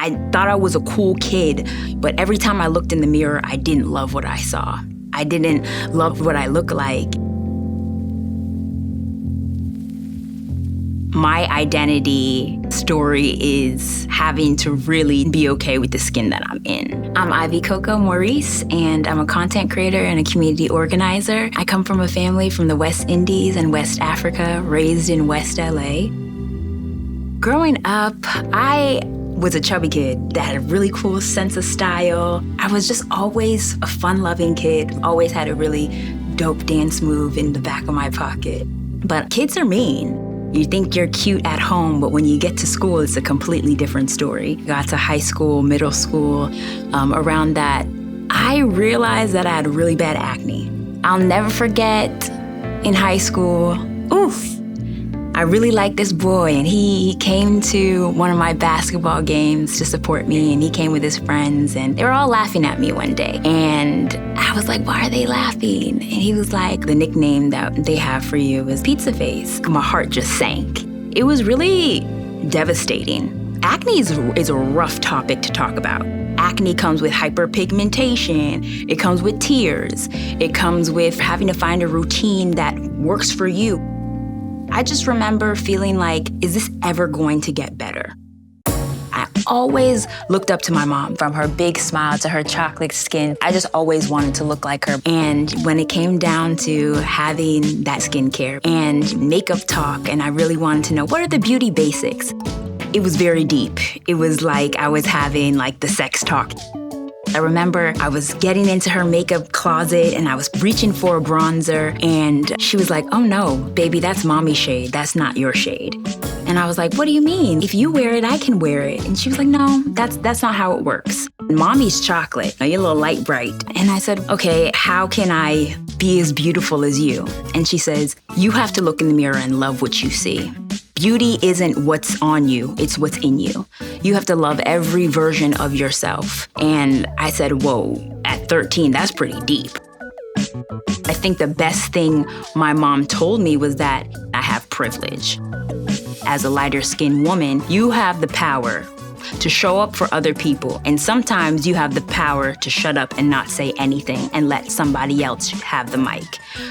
I thought I was a cool kid, but every time I looked in the mirror, I didn't love what I saw. I didn't love what I looked like. My identity story is having to really be okay with the skin that I'm in. I'm Ivy Coco Maurice, and I'm a content creator and a community organizer. I come from a family from the West Indies and West Africa, raised in West LA. Growing up, I was a chubby kid that had a really cool sense of style. I was just always a fun-loving kid, always had a really dope dance move in the back of my pocket. But kids are mean. You think you're cute at home, but when you get to school, it's a completely different story. Got to high school, middle school, around that, I realized that I had really bad acne. I'll never forget in high school, I really liked this boy, and he came to one of my basketball games to support me, and he came with his friends, and they were all laughing at me one day. And I was like, why are they laughing? And he was like, the nickname that they have for you is Pizza Face. My heart just sank. It was really devastating. Acne is a rough topic to talk about. Acne comes with hyperpigmentation. It comes with tears. It comes with having to find a routine that works for you. I just remember feeling like, is this ever going to get better? I always looked up to my mom. From her big smile to her chocolate skin, I just always wanted to look like her. And when it came down to having that skincare and makeup talk, and I really wanted to know, what are the beauty basics? It was very deep. It was like I was having like the sex talk. I remember I was getting into her makeup closet and I was reaching for a bronzer, and she was like, oh no, baby, that's mommy shade. That's not your shade. And I was like, what do you mean? If you wear it, I can wear it. And she was like, no, that's not how it works. Mommy's chocolate. Now you're a little light bright. And I said, okay, how can I be as beautiful as you? And she says, you have to look in the mirror and love what you see. Beauty isn't what's on you, it's what's in you. You have to love every version of yourself. And I said, whoa, at 13, that's pretty deep. I think the best thing my mom told me was that I have privilege. As a lighter skinned woman, you have the power to show up for other people. And sometimes you have the power to shut up and not say anything and let somebody else have the mic.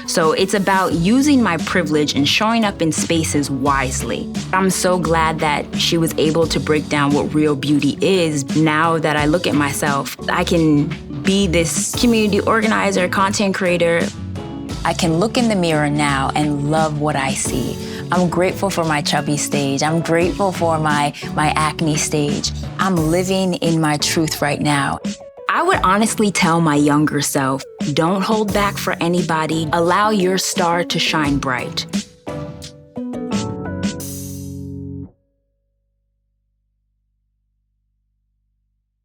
So it's about using my privilege and showing up in spaces wisely. I'm so glad that she was able to break down what real beauty is. Now that I look at myself, I can be this community organizer, content creator. I can look in the mirror now and love what I see. I'm grateful for my chubby stage. I'm grateful for my acne stage. I'm living in my truth right now. I would honestly tell my younger self, don't hold back for anybody. Allow your star to shine bright.